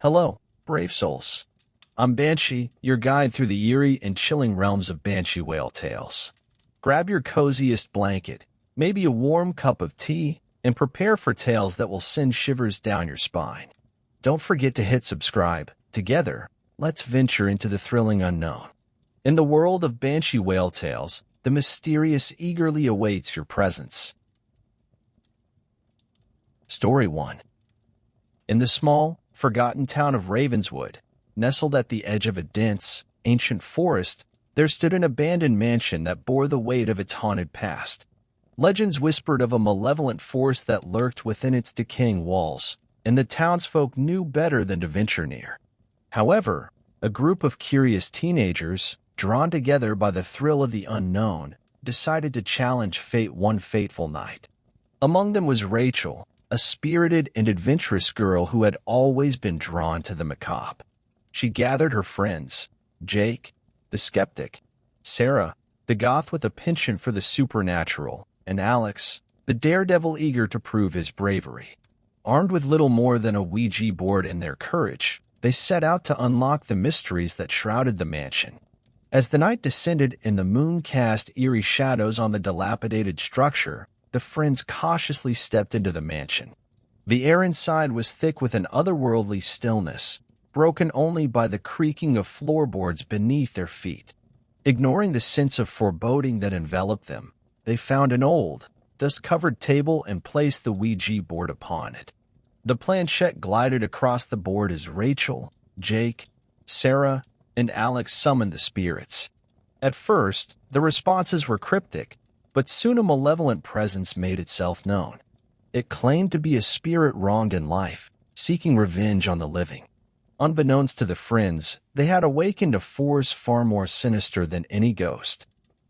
Hello, brave souls. I'm Banshee, your guide through the eerie and chilling realms of banshee whale tales. Grab your coziest blanket, maybe a warm cup of tea, and prepare for tales that will send shivers down your spine. Don't forget to hit subscribe. Together, let's venture into the thrilling unknown. In the world of banshee whale tales, the mysterious eagerly awaits your presence. Story 1. In the small, forgotten town of Ravenswood, nestled at the edge of a dense, ancient forest, there stood an abandoned mansion that bore the weight of its haunted past. Legends whispered of a malevolent force that lurked within its decaying walls, and the townsfolk knew better than to venture near. However, a group of curious teenagers, drawn together by the thrill of the unknown, decided to challenge fate one fateful night. Among them was Rachel, a spirited and adventurous girl who had always been drawn to the macabre. She gathered her friends, Jake, the skeptic, Sarah, the goth with a penchant for the supernatural, and Alex, the daredevil eager to prove his bravery. Armed with little more than a Ouija board and their courage, they set out to unlock the mysteries that shrouded the mansion. As the night descended and the moon cast eerie shadows on the dilapidated structure, the friends cautiously stepped into the mansion. The air inside was thick with an otherworldly stillness, broken only by the creaking of floorboards beneath their feet. Ignoring the sense of foreboding that enveloped them, they found an old, dust-covered table and placed the Ouija board upon it. The planchette glided across the board as Rachel, Jake, Sarah, and Alex summoned the spirits. At first, the responses were cryptic, but soon a malevolent presence made itself known. It claimed to be a spirit wronged in life, seeking revenge on the living. Unbeknownst to the friends, they had awakened a force far more sinister than any ghost.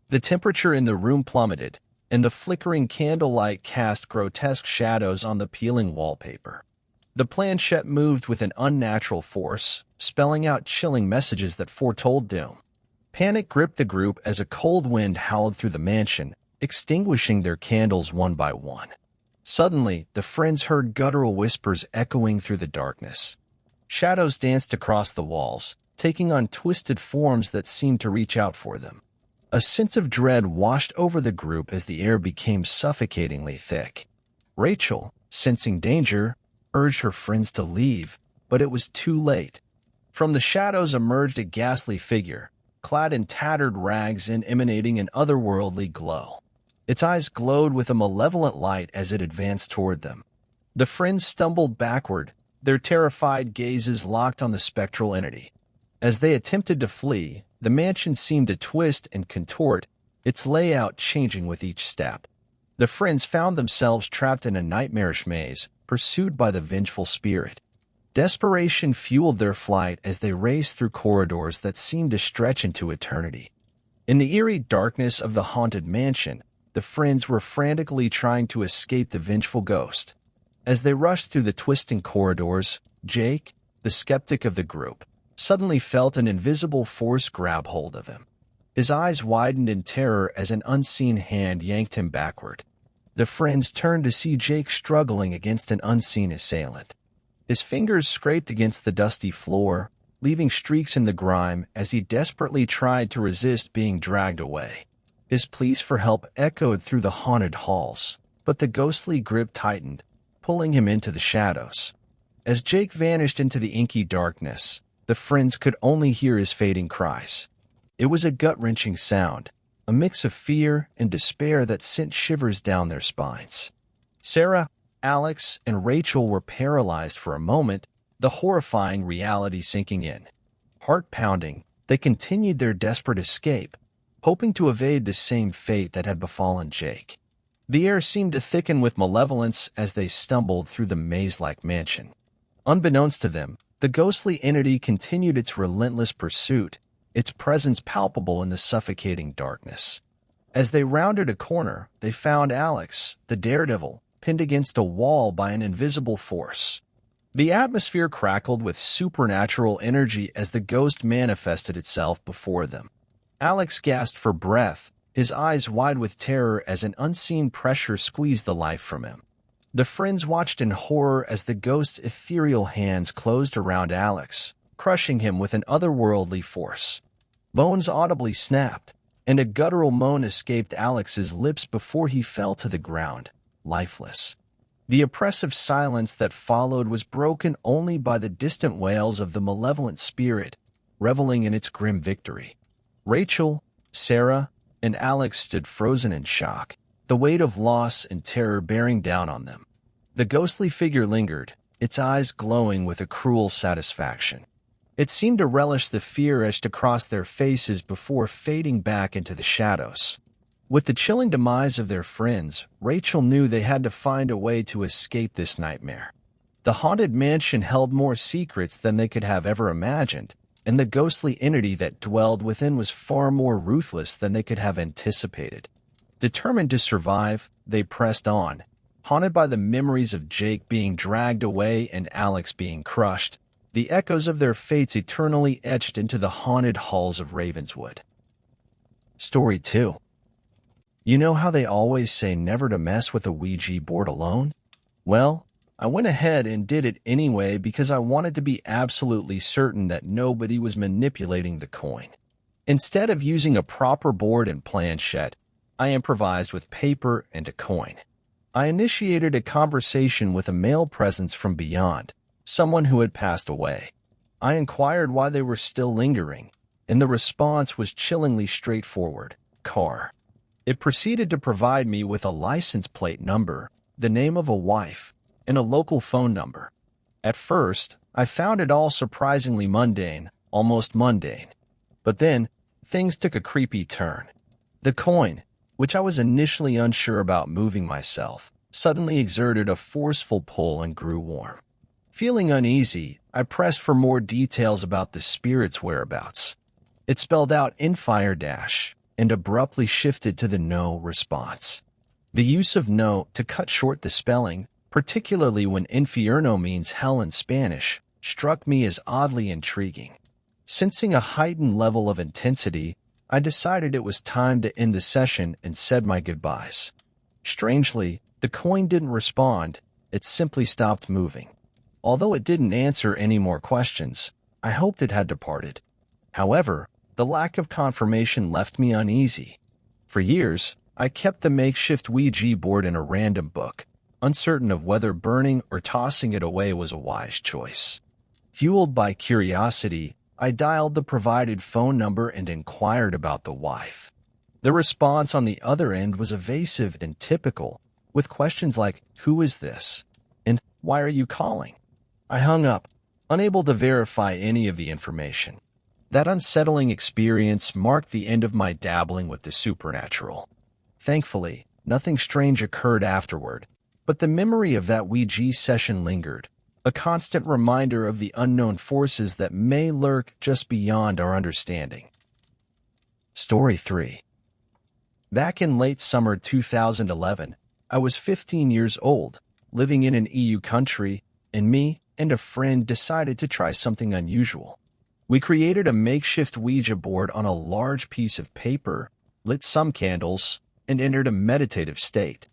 The temperature in the room plummeted, and the flickering candlelight cast grotesque shadows on the peeling wallpaper. The planchette moved with an unnatural force, spelling out chilling messages that foretold doom. Panic gripped the group as a cold wind howled through the mansion, extinguishing their candles one by one. Suddenly, the friends heard guttural whispers echoing through the darkness. Shadows danced across the walls, taking on twisted forms that seemed to reach out for them. A sense of dread washed over the group as the air became suffocatingly thick. Rachel, sensing danger, urged her friends to leave, but it was too late. From the shadows emerged a ghastly figure, clad in tattered rags and emanating an otherworldly glow. Its eyes glowed with a malevolent light as it advanced toward them. The friends stumbled backward, their terrified gazes locked on the spectral entity. As they attempted to flee, the mansion seemed to twist and contort, its layout changing with each step. The friends found themselves trapped in a nightmarish maze, pursued by the vengeful spirit. Desperation fueled their flight as they raced through corridors that seemed to stretch into eternity. In the eerie darkness of the haunted mansion, the friends were frantically trying to escape the vengeful ghost. As they rushed through the twisting corridors, Jake, the skeptic of the group, suddenly felt an invisible force grab hold of him. His eyes widened in terror as an unseen hand yanked him backward. The friends turned to see Jake struggling against an unseen assailant. His fingers scraped against the dusty floor, leaving streaks in the grime as he desperately tried to resist being dragged away. His pleas for help echoed through the haunted halls, but the ghostly grip tightened, pulling him into the shadows. As Jake vanished into the inky darkness, the friends could only hear his fading cries. It was a gut-wrenching sound, a mix of fear and despair that sent shivers down their spines. Sarah, Alex, and Rachel were paralyzed for a moment, the horrifying reality sinking in. Heart-pounding, they continued their desperate escape, hoping to evade the same fate that had befallen Jake. The air seemed to thicken with malevolence as they stumbled through the maze-like mansion. Unbeknownst to them, the ghostly entity continued its relentless pursuit, its presence palpable in the suffocating darkness. As they rounded a corner, they found Alex, the daredevil, pinned against a wall by an invisible force. The atmosphere crackled with supernatural energy as the ghost manifested itself before them. Alex gasped for breath, his eyes wide with terror as an unseen pressure squeezed the life from him. The friends watched in horror as the ghost's ethereal hands closed around Alex, crushing him with an otherworldly force. Bones audibly snapped, and a guttural moan escaped Alex's lips before he fell to the ground, lifeless. The oppressive silence that followed was broken only by the distant wails of the malevolent spirit, reveling in its grim victory. Rachel, Sarah, and Alex stood frozen in shock, the weight of loss and terror bearing down on them. The ghostly figure lingered, its eyes glowing with a cruel satisfaction. It seemed to relish the fear etched across their faces before fading back into the shadows. With the chilling demise of their friends, Rachel knew they had to find a way to escape this nightmare. The haunted mansion held more secrets than they could have ever imagined, and the ghostly entity that dwelled within was far more ruthless than they could have anticipated. Determined to survive, they pressed on, haunted by the memories of Jake being dragged away and Alex being crushed, the echoes of their fates eternally etched into the haunted halls of Ravenswood. Story 2. You know how they always say never to mess with a Ouija board alone? Well, I went ahead and did it anyway because I wanted to be absolutely certain that nobody was manipulating the coin. Instead of using a proper board and planchette, I improvised with paper and a coin. I initiated a conversation with a male presence from beyond, someone who had passed away. I inquired why they were still lingering, and the response was chillingly straightforward: car. It proceeded to provide me with a license plate number, the name of a wife, and a local phone number. At first, I found it all surprisingly mundane, almost mundane. But then, things took a creepy turn. The coin, which I was initially unsure about moving myself, suddenly exerted a forceful pull and grew warm. Feeling uneasy, I pressed for more details about the spirit's whereabouts. It spelled out "in-fire dash" and abruptly shifted to the no response. The use of no to cut short the spelling, particularly when infierno means hell in Spanish, struck me as oddly intriguing. Sensing a heightened level of intensity, I decided it was time to end the session and said my goodbyes. Strangely, the coin didn't respond, it simply stopped moving. Although it didn't answer any more questions, I hoped it had departed. However, the lack of confirmation left me uneasy. For years, I kept the makeshift Ouija board in a random book, uncertain of whether burning or tossing it away was a wise choice. Fueled by curiosity, I dialed the provided phone number and inquired about the wife. The response on the other end was evasive and typical, with questions like, "Who is this?" and "Why are you calling?" I hung up, unable to verify any of the information. That unsettling experience marked the end of my dabbling with the supernatural. Thankfully, nothing strange occurred afterward, but the memory of that Ouija session lingered, a constant reminder of the unknown forces that may lurk just beyond our understanding. Story 3. Back in late summer 2011, I was 15 years old, living in an EU country, and me and a friend decided to try something unusual. We created a makeshift Ouija board on a large piece of paper, lit some candles, and entered a meditative state.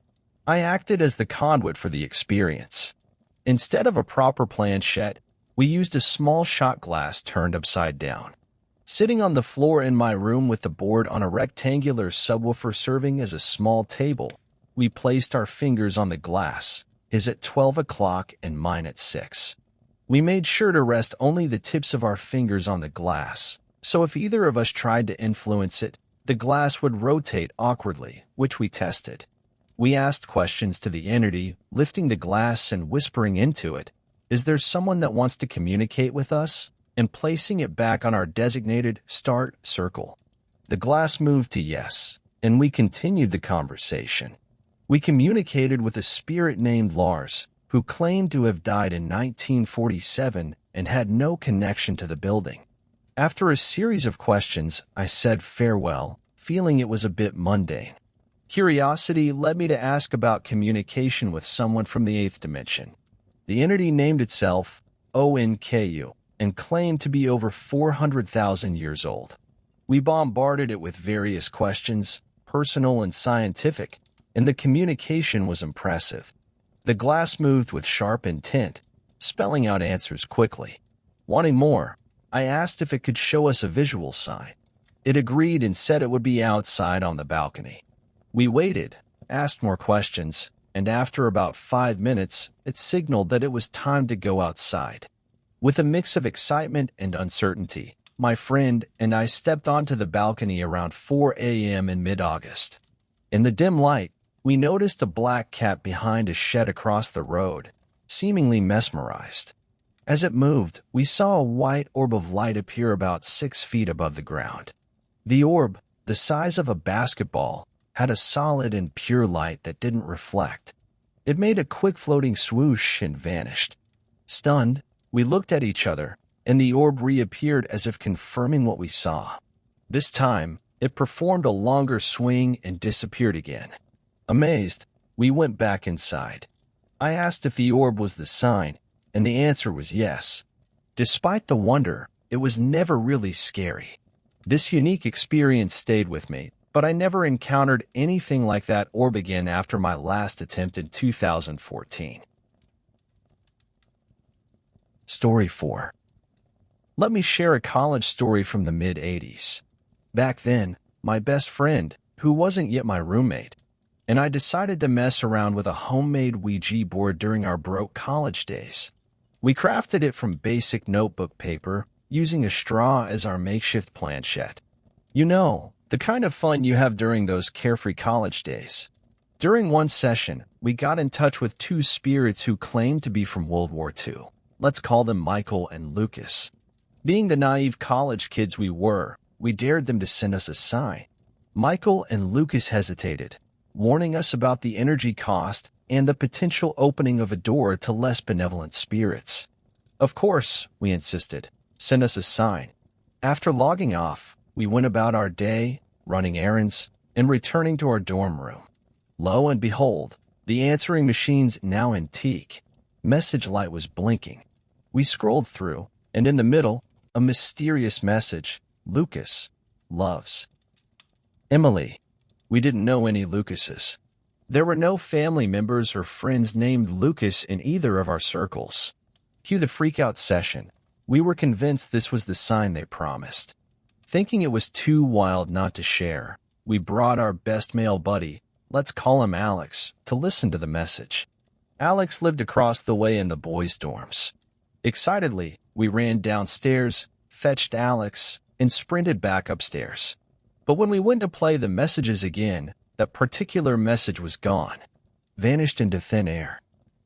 I acted as the conduit for the experience. Instead of a proper planchette, we used a small shot glass turned upside down. Sitting on the floor in my room with the board on a rectangular subwoofer serving as a small table, we placed our fingers on the glass, his at 12 o'clock and mine at 6. We made sure to rest only the tips of our fingers on the glass, so if either of us tried to influence it, the glass would rotate awkwardly, which we tested. We asked questions to the entity, lifting the glass and whispering into it, "Is there someone that wants to communicate with us?" and placing it back on our designated start circle. The glass moved to yes, and we continued the conversation. We communicated with a spirit named Lars, who claimed to have died in 1947 and had no connection to the building. After a series of questions, I said farewell, feeling it was a bit mundane. Curiosity led me to ask about communication with someone from the 8th dimension. The entity named itself ONKU and claimed to be over 400,000 years old. We bombarded it with various questions, personal and scientific, and the communication was impressive. The glass moved with sharp intent, spelling out answers quickly. Wanting more, I asked if it could show us a visual sign. It agreed and said it would be outside on the balcony. We waited, asked more questions, and after about 5 minutes, it signaled that it was time to go outside. With a mix of excitement and uncertainty, my friend and I stepped onto the balcony around 4 a.m. in mid-August. In the dim light, we noticed a black cat behind a shed across the road, seemingly mesmerized. As it moved, we saw a white orb of light appear about 6 feet above the ground. The orb, the size of a basketball, had a solid and pure light that didn't reflect. It made a quick floating swoosh and vanished. Stunned, we looked at each other, and the orb reappeared as if confirming what we saw. This time, it performed a longer swing and disappeared again. Amazed, we went back inside. I asked if the orb was the sign, and the answer was yes. Despite the wonder, it was never really scary. This unique experience stayed with me, but I never encountered anything like that orb again after my last attempt in 2014. Story 4. Let me share a college story from the mid-'80s. Back then, my best friend, who wasn't yet my roommate, and I decided to mess around with a homemade Ouija board during our broke college days. We crafted it from basic notebook paper, using a straw as our makeshift planchette. You know, the kind of fun you have during those carefree college days. During one session, we got in touch with 2 spirits who claimed to be from World War II. Let's call them Michael and Lucas. Being the naive college kids we were, we dared them to send us a sign. Michael and Lucas hesitated, warning us about the energy cost and the potential opening of a door to less benevolent spirits. Of course, we insisted, send us a sign. After logging off, we went about our day, running errands, and returning to our dorm room. Lo and behold, the answering machine's now antique message light was blinking. We scrolled through, and in the middle, a mysterious message: Lucas loves Emily. We didn't know any Lucases. There were no family members or friends named Lucas in either of our circles. Cue the freak-out session. We were convinced this was the sign they promised. Thinking it was too wild not to share, we brought our best male buddy, let's call him Alex, to listen to the message. Alex lived across the way in the boys' dorms. Excitedly, we ran downstairs, fetched Alex, and sprinted back upstairs. But when we went to play the messages again, that particular message was gone, vanished into thin air.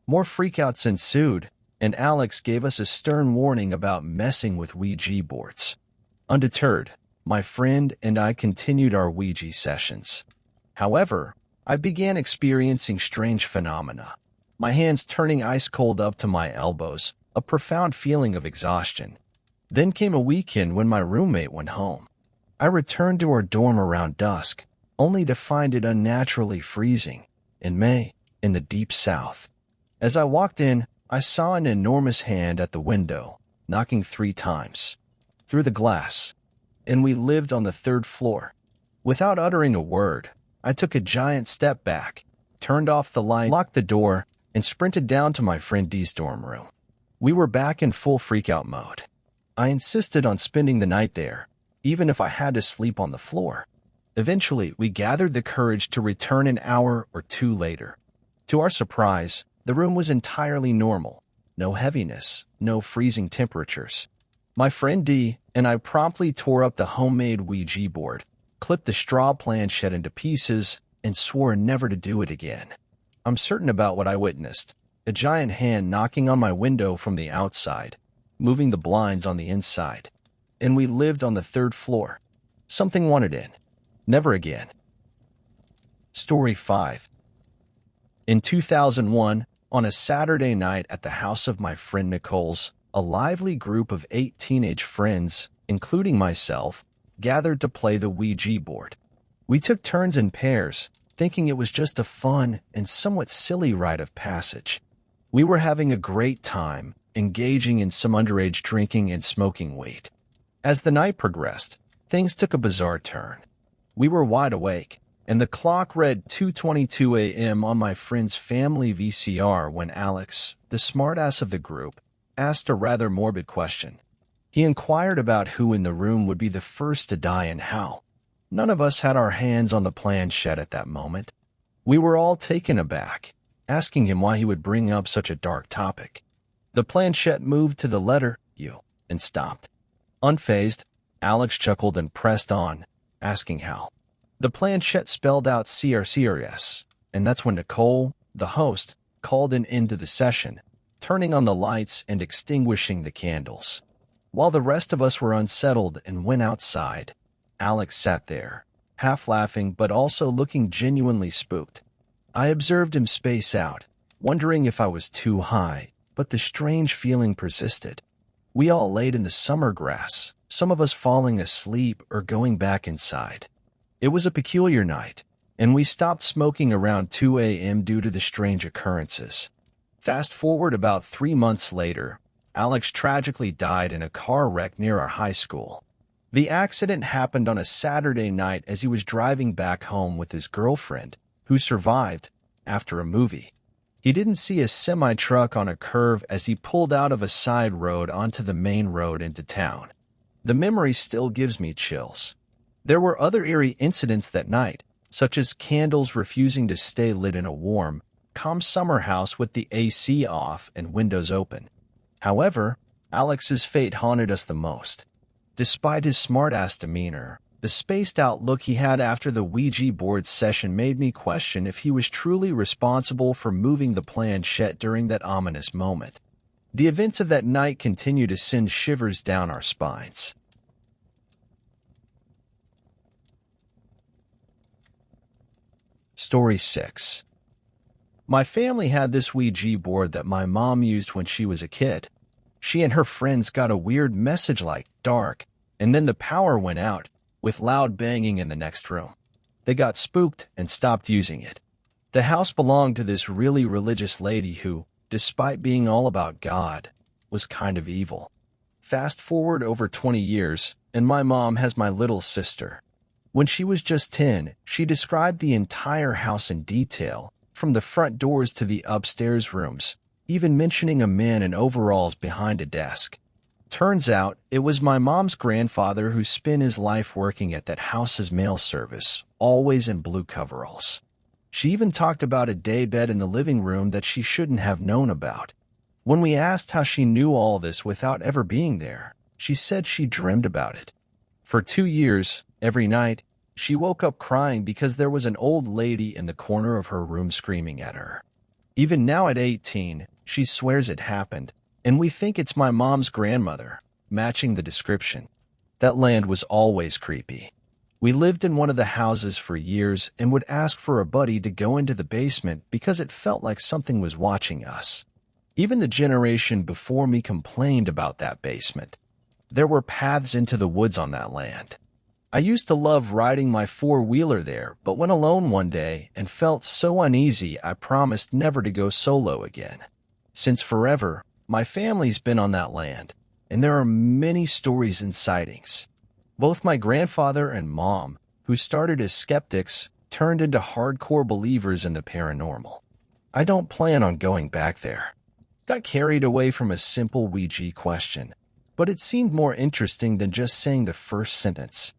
More freakouts ensued, and Alex gave us a stern warning about messing with Ouija boards. Undeterred, my friend and I continued our Ouija sessions. However, I began experiencing strange phenomena. My hands turning ice cold up to my elbows, a profound feeling of exhaustion. Then came a weekend when my roommate went home. I returned to our dorm around dusk, only to find it unnaturally freezing, in May, in the deep south. As I walked in, I saw an enormous hand at the window, knocking 3 times. Through the glass, and we lived on the 3rd floor. Without uttering a word, I took a giant step back, turned off the light, locked the door, and sprinted down to my friend D's dorm room. We were back in full freakout mode. I insisted on spending the night there, even if I had to sleep on the floor. Eventually, we gathered the courage to return an hour or 2 later. To our surprise, the room was entirely normal. No heaviness, no freezing temperatures. My friend D and I promptly tore up the homemade Ouija board, clipped the straw planchette into pieces, and swore never to do it again. I'm certain about what I witnessed: a giant hand knocking on my window from the outside, moving the blinds on the inside. And we lived on the 3rd floor. Something wanted in. Never again. Story 5. In 2001, on a Saturday night at the house of my friend Nicole's, a lively group of 8 teenage friends, including myself, gathered to play the Ouija board. We took turns in pairs, thinking it was just a fun and somewhat silly rite of passage. We were having a great time, engaging in some underage drinking and smoking weed. As the night progressed, things took a bizarre turn. We were wide awake, and the clock read 2:22 a.m. on my friend's family VCR when Alex, the smartass of the group, asked a rather morbid question. He inquired about who in the room would be the first to die and how. None of us had our hands on the planchette at that moment. We were all taken aback, asking him why he would bring up such a dark topic. The planchette moved to the letter U and stopped. Unfazed, Alex chuckled and pressed on, asking how. The planchette spelled out CRCRS, and that's when Nicole, the host, called into the session, turning on the lights and extinguishing the candles. While the rest of us were unsettled and went outside, Alex sat there, half laughing but also looking genuinely spooked. I observed him space out, wondering if I was too high, but the strange feeling persisted. We all laid in the summer grass, some of us falling asleep or going back inside. It was a peculiar night, and we stopped smoking around 2 a.m. due to the strange occurrences. Fast forward about 3 months later, Alex tragically died in a car wreck near our high school. The accident happened on a Saturday night as he was driving back home with his girlfriend, who survived, after a movie. He didn't see a semi-truck on a curve as he pulled out of a side road onto the main road into town. The memory still gives me chills. There were other eerie incidents that night, such as candles refusing to stay lit in a warm, calm summer house with the AC off and windows open. However, Alex's fate haunted us the most. Despite his smart-ass demeanor, the spaced-out look he had after the Ouija board session made me question if he was truly responsible for moving the planchette during that ominous moment. The events of that night continue to send shivers down our spines. Story 6. My family had this Ouija board that my mom used when she was a kid. She and her friends got a weird message like dark, and then the power went out, with loud banging in the next room. They got spooked and stopped using it. The house belonged to this really religious lady who, despite being all about God, was kind of evil. Fast forward over 20 years, and my mom has my little sister. When she was just 10, she described the entire house in detail, from the front doors to the upstairs rooms, even mentioning a man in overalls behind a desk. Turns out, it was my mom's grandfather who spent his life working at that house's mail service, always in blue coveralls. She even talked about a daybed in the living room that she shouldn't have known about. When we asked how she knew all this without ever being there, she said she dreamed about it. For 2 years, every night, she woke up crying because there was an old lady in the corner of her room screaming at her. Even now at 18, she swears it happened, and we think it's my mom's grandmother, matching the description. That land was always creepy. We lived in one of the houses for years and would ask for a buddy to go into the basement because it felt like something was watching us. Even the generation before me complained about that basement. There were paths into the woods on that land. I used to love riding my four-wheeler there, but went alone one day and felt so uneasy I promised never to go solo again. Since forever, my family's been on that land, and there are many stories and sightings. Both my grandfather and mom, who started as skeptics, turned into hardcore believers in the paranormal. I don't plan on going back there. Got carried away from a simple Ouija question, but it seemed more interesting than just saying the first sentence.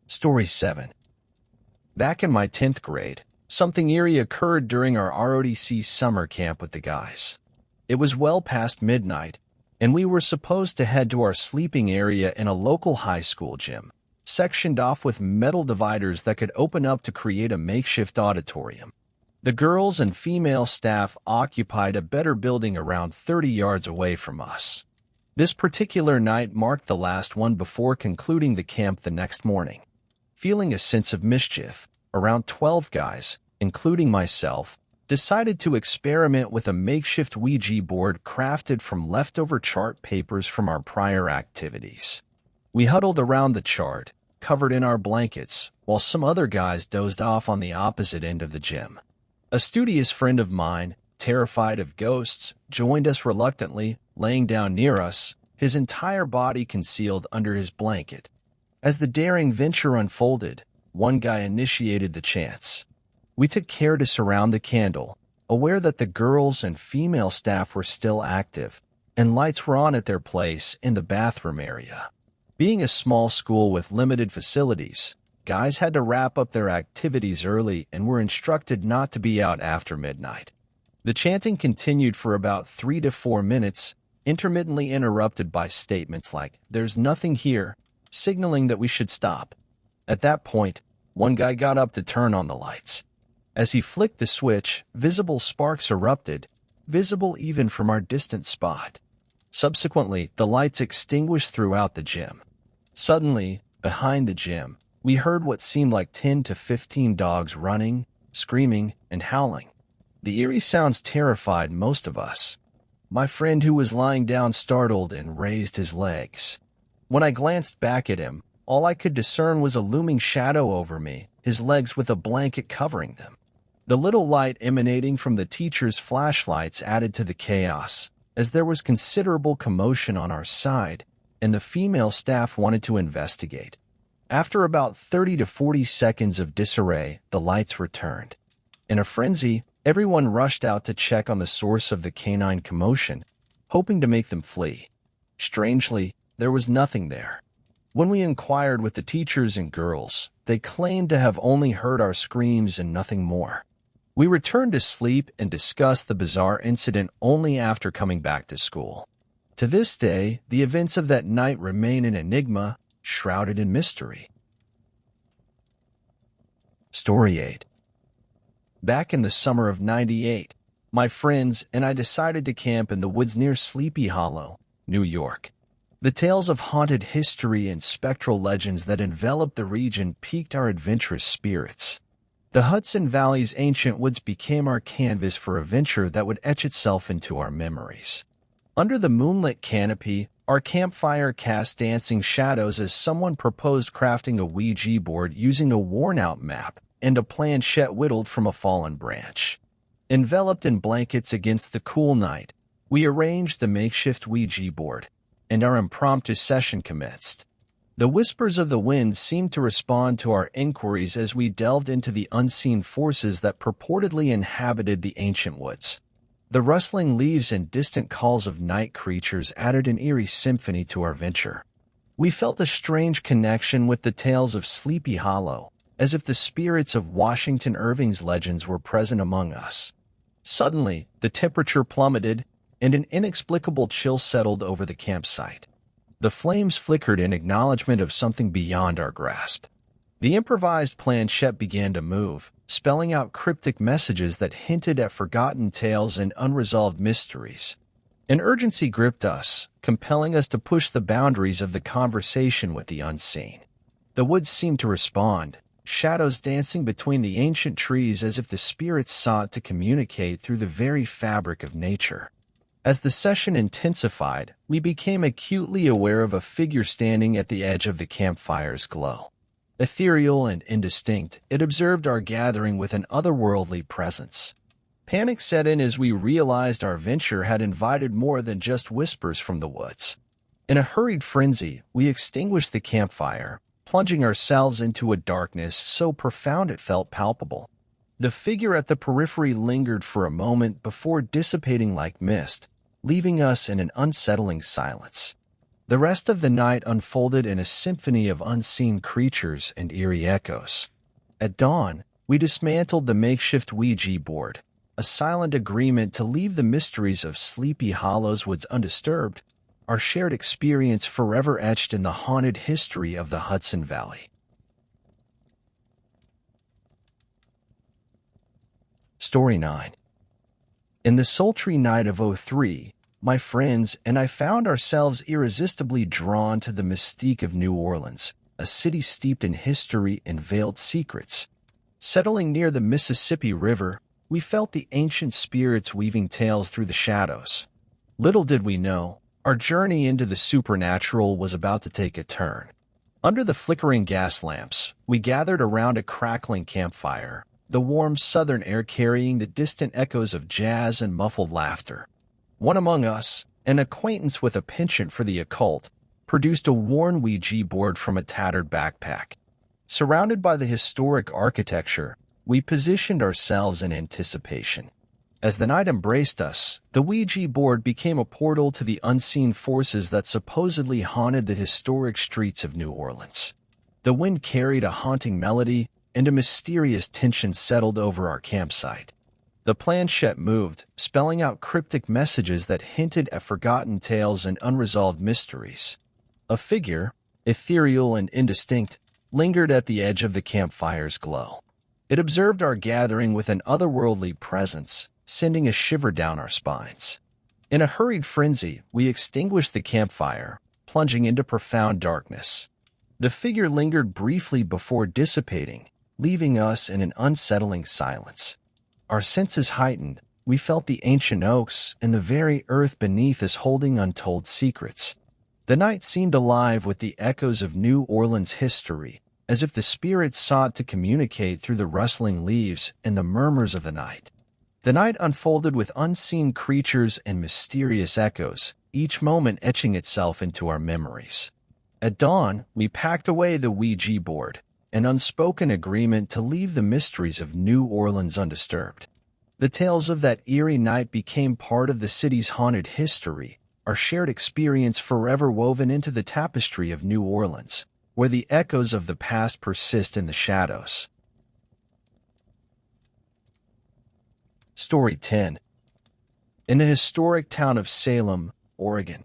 Story 7. Back in my 10th grade, something eerie occurred during our ROTC summer camp with the guys. It was well past midnight, and we were supposed to head to our sleeping area in a local high school gym, sectioned off with metal dividers that could open up to create a makeshift auditorium. The girls and female staff occupied a better building around 30 yards away from us. This particular night marked the last one before concluding the camp the next morning. Feeling a sense of mischief, around 12 guys, including myself, decided to experiment with a makeshift Ouija board crafted from leftover chart papers from our prior activities. We huddled around the chart, covered in our blankets, while some other guys dozed off on the opposite end of the gym. A studious friend of mine, terrified of ghosts, joined us reluctantly, laying down near us, his entire body concealed under his blanket. As the daring venture unfolded, one guy initiated the chants. We took care to surround the candle, aware that the girls and female staff were still active, and lights were on at their place in the bathroom area. Being a small school with limited facilities, guys had to wrap up their activities early and were instructed not to be out after midnight. The chanting continued for about 3 to 4 minutes, intermittently interrupted by statements like, "There's nothing here," signaling that we should stop. At that point, one guy got up to turn on the lights. As he flicked the switch, visible sparks erupted, visible even from our distant spot. Subsequently, the lights extinguished throughout the gym. Suddenly, behind the gym, we heard what seemed like 10 to 15 dogs running, screaming, and howling. The eerie sounds terrified most of us. My friend who was lying down startled and raised his legs. When I glanced back at him, all I could discern was a looming shadow over me, his legs with a blanket covering them. The little light emanating from the teacher's flashlights added to the chaos, as there was considerable commotion on our side, and the female staff wanted to investigate. After about 30 to 40 seconds of disarray, the lights returned. In a frenzy, everyone rushed out to check on the source of the canine commotion, hoping to make them flee. Strangely, there was nothing there. When we inquired with the teachers and girls, they claimed to have only heard our screams and nothing more. We returned to sleep and discussed the bizarre incident only after coming back to school. To this day, the events of that night remain an enigma, shrouded in mystery. Story 8. Back in the summer of '98, my friends and I decided to camp in the woods near Sleepy Hollow, New York. The tales of haunted history and spectral legends that enveloped the region piqued our adventurous spirits. The Hudson Valley's ancient woods became our canvas for a venture that would etch itself into our memories. Under the moonlit canopy, our campfire cast dancing shadows as someone proposed crafting a Ouija board using a worn-out map and a planchette whittled from a fallen branch. Enveloped in blankets against the cool night, we arranged the makeshift Ouija board, and our impromptu session commenced. The whispers of the wind seemed to respond to our inquiries as we delved into the unseen forces that purportedly inhabited the ancient woods. The rustling leaves and distant calls of night creatures added an eerie symphony to our venture. We felt a strange connection with the tales of Sleepy Hollow, as if the spirits of Washington Irving's legends were present among us. Suddenly, the temperature plummeted, and an inexplicable chill settled over the campsite. The flames flickered in acknowledgement of something beyond our grasp. The improvised planchette began to move, spelling out cryptic messages that hinted at forgotten tales and unresolved mysteries. An urgency gripped us, compelling us to push the boundaries of the conversation with the unseen. The woods seemed to respond, shadows dancing between the ancient trees as if the spirits sought to communicate through the very fabric of nature. As the session intensified, we became acutely aware of a figure standing at the edge of the campfire's glow. Ethereal and indistinct, it observed our gathering with an otherworldly presence. Panic set in as we realized our venture had invited more than just whispers from the woods. In a hurried frenzy, we extinguished the campfire, plunging ourselves into a darkness so profound it felt palpable. The figure at the periphery lingered for a moment before dissipating like mist, leaving us in an unsettling silence. The rest of the night unfolded in a symphony of unseen creatures and eerie echoes. At dawn, we dismantled the makeshift Ouija board, a silent agreement to leave the mysteries of Sleepy Hollow's woods undisturbed, our shared experience forever etched in the haunted history of the Hudson Valley. Story 9. In the sultry night of '03, my friends and I found ourselves irresistibly drawn to the mystique of New Orleans, a city steeped in history and veiled secrets. Settling near the Mississippi River, we felt the ancient spirits weaving tales through the shadows. Little did we know, our journey into the supernatural was about to take a turn. Under the flickering gas lamps, we gathered around a crackling campfire, the warm southern air carrying the distant echoes of jazz and muffled laughter. One among us, an acquaintance with a penchant for the occult, produced a worn Ouija board from a tattered backpack. Surrounded by the historic architecture, we positioned ourselves in anticipation. As the night embraced us, the Ouija board became a portal to the unseen forces that supposedly haunted the historic streets of New Orleans. The wind carried a haunting melody, and a mysterious tension settled over our campsite. The planchette moved, spelling out cryptic messages that hinted at forgotten tales and unresolved mysteries. A figure, ethereal and indistinct, lingered at the edge of the campfire's glow. It observed our gathering with an otherworldly presence, sending a shiver down our spines. In a hurried frenzy, we extinguished the campfire, plunging into profound darkness. The figure lingered briefly before dissipating, leaving us in an unsettling silence. Our senses heightened, we felt the ancient oaks and the very earth beneath us holding untold secrets. The night seemed alive with the echoes of New Orleans history, as if the spirits sought to communicate through the rustling leaves and the murmurs of the night. The night unfolded with unseen creatures and mysterious echoes, each moment etching itself into our memories. At dawn, we packed away the Ouija board, an unspoken agreement to leave the mysteries of New Orleans undisturbed. The tales of that eerie night became part of the city's haunted history, our shared experience forever woven into the tapestry of New Orleans, where the echoes of the past persist in the shadows. Story 10. In the historic town of Salem, Oregon,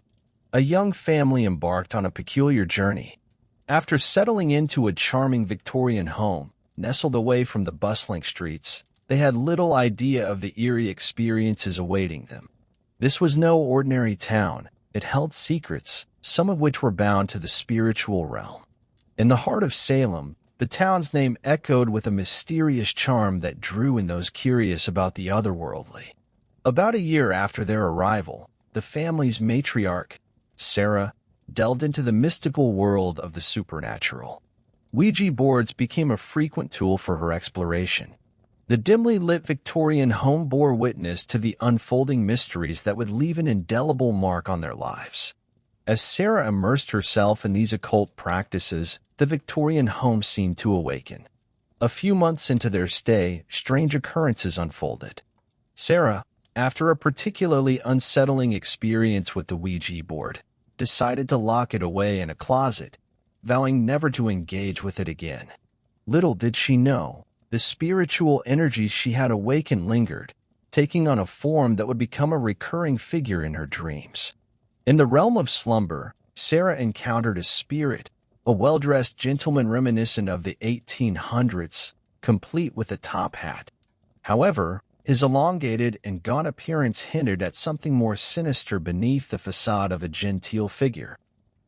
a young family embarked on a peculiar journey. After settling into a charming Victorian home, nestled away from the bustling streets, they had little idea of the eerie experiences awaiting them. This was no ordinary town. It held secrets, some of which were bound to the spiritual realm. In the heart of Salem, the town's name echoed with a mysterious charm that drew in those curious about the otherworldly. About a year after their arrival, the family's matriarch, Sarah, delved into the mystical world of the supernatural. Ouija boards became a frequent tool for her exploration. The dimly lit Victorian home bore witness to the unfolding mysteries that would leave an indelible mark on their lives. As Sarah immersed herself in these occult practices, the Victorian home seemed to awaken. A few months into their stay, strange occurrences unfolded. Sarah, after a particularly unsettling experience with the Ouija board, decided to lock it away in a closet, vowing never to engage with it again. Little did she know, the spiritual energies she had awakened lingered, taking on a form that would become a recurring figure in her dreams. In the realm of slumber, Sarah encountered a spirit, a well-dressed gentleman reminiscent of the 1800s, complete with a top hat. However, his elongated and gaunt appearance hinted at something more sinister beneath the facade of a genteel figure.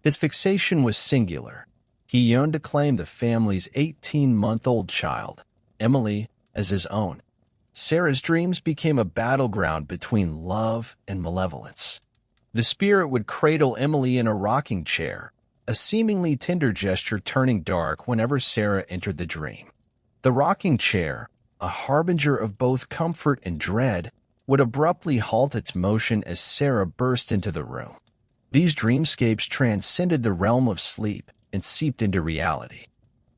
His fixation was singular. He yearned to claim the family's 18-month-old child, Emily, as his own. Sarah's dreams became a battleground between love and malevolence. The spirit would cradle Emily in a rocking chair, a seemingly tender gesture turning dark whenever Sarah entered the dream. The rocking chair, a harbinger of both comfort and dread, would abruptly halt its motion as Sarah burst into the room. These dreamscapes transcended the realm of sleep and seeped into reality.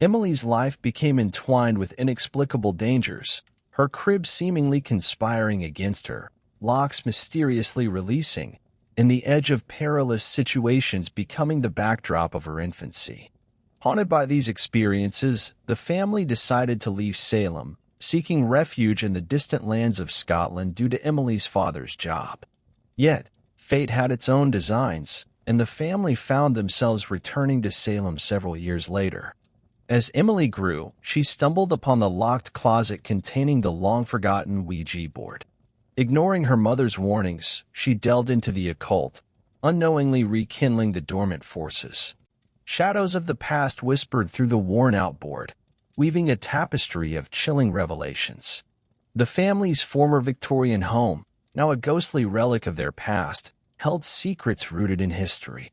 Emily's life became entwined with inexplicable dangers, her crib seemingly conspiring against her, locks mysteriously releasing, and the edge of perilous situations becoming the backdrop of her infancy. Haunted by these experiences, the family decided to leave Salem, seeking refuge in the distant lands of Scotland due to Emily's father's job. Yet, fate had its own designs, and the family found themselves returning to Salem several years later. As Emily grew, she stumbled upon the locked closet containing the long-forgotten Ouija board. Ignoring her mother's warnings, she delved into the occult, unknowingly rekindling the dormant forces. Shadows of the past whispered through the worn-out board, weaving a tapestry of chilling revelations. The family's former Victorian home, now a ghostly relic of their past, held secrets rooted in history.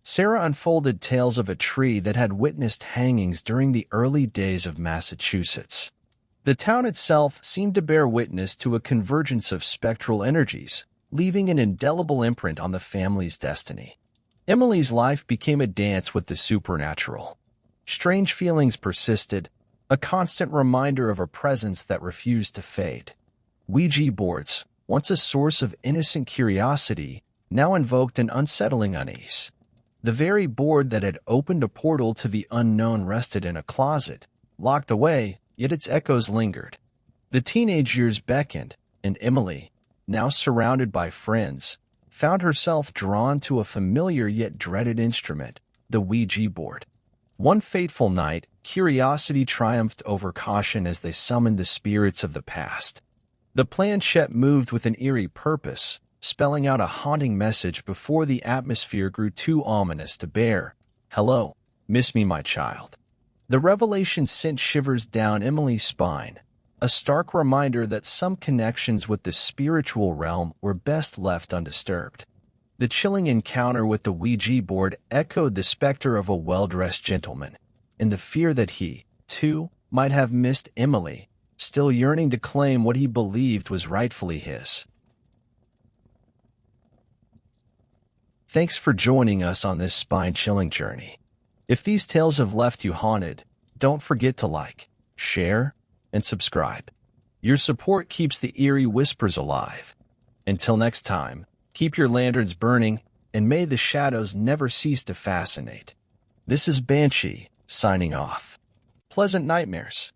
Sarah unfolded tales of a tree that had witnessed hangings during the early days of Massachusetts. The town itself seemed to bear witness to a convergence of spectral energies, leaving an indelible imprint on the family's destiny. Emily's life became a dance with the supernatural. Strange feelings persisted, a constant reminder of a presence that refused to fade. Ouija boards, once a source of innocent curiosity, now invoked an unsettling unease. The very board that had opened a portal to the unknown rested in a closet, locked away, yet its echoes lingered. The teenage years beckoned, and Emily, now surrounded by friends, found herself drawn to a familiar yet dreaded instrument, the Ouija board. One fateful night, curiosity triumphed over caution as they summoned the spirits of the past. The planchette moved with an eerie purpose, spelling out a haunting message before the atmosphere grew too ominous to bear. "Hello, miss me, my child." The revelation sent shivers down Emily's spine, a stark reminder that some connections with the spiritual realm were best left undisturbed. The chilling encounter with the Ouija board echoed the specter of a well-dressed gentleman, and the fear that he, too, might have missed Emily, still yearning to claim what he believed was rightfully his. Thanks for joining us on this spine-chilling journey. If these tales have left you haunted, don't forget to like, share, and subscribe. Your support keeps the eerie whispers alive. Until next time, keep your lanterns burning, and may the shadows never cease to fascinate. This is Banshee, signing off. Pleasant nightmares.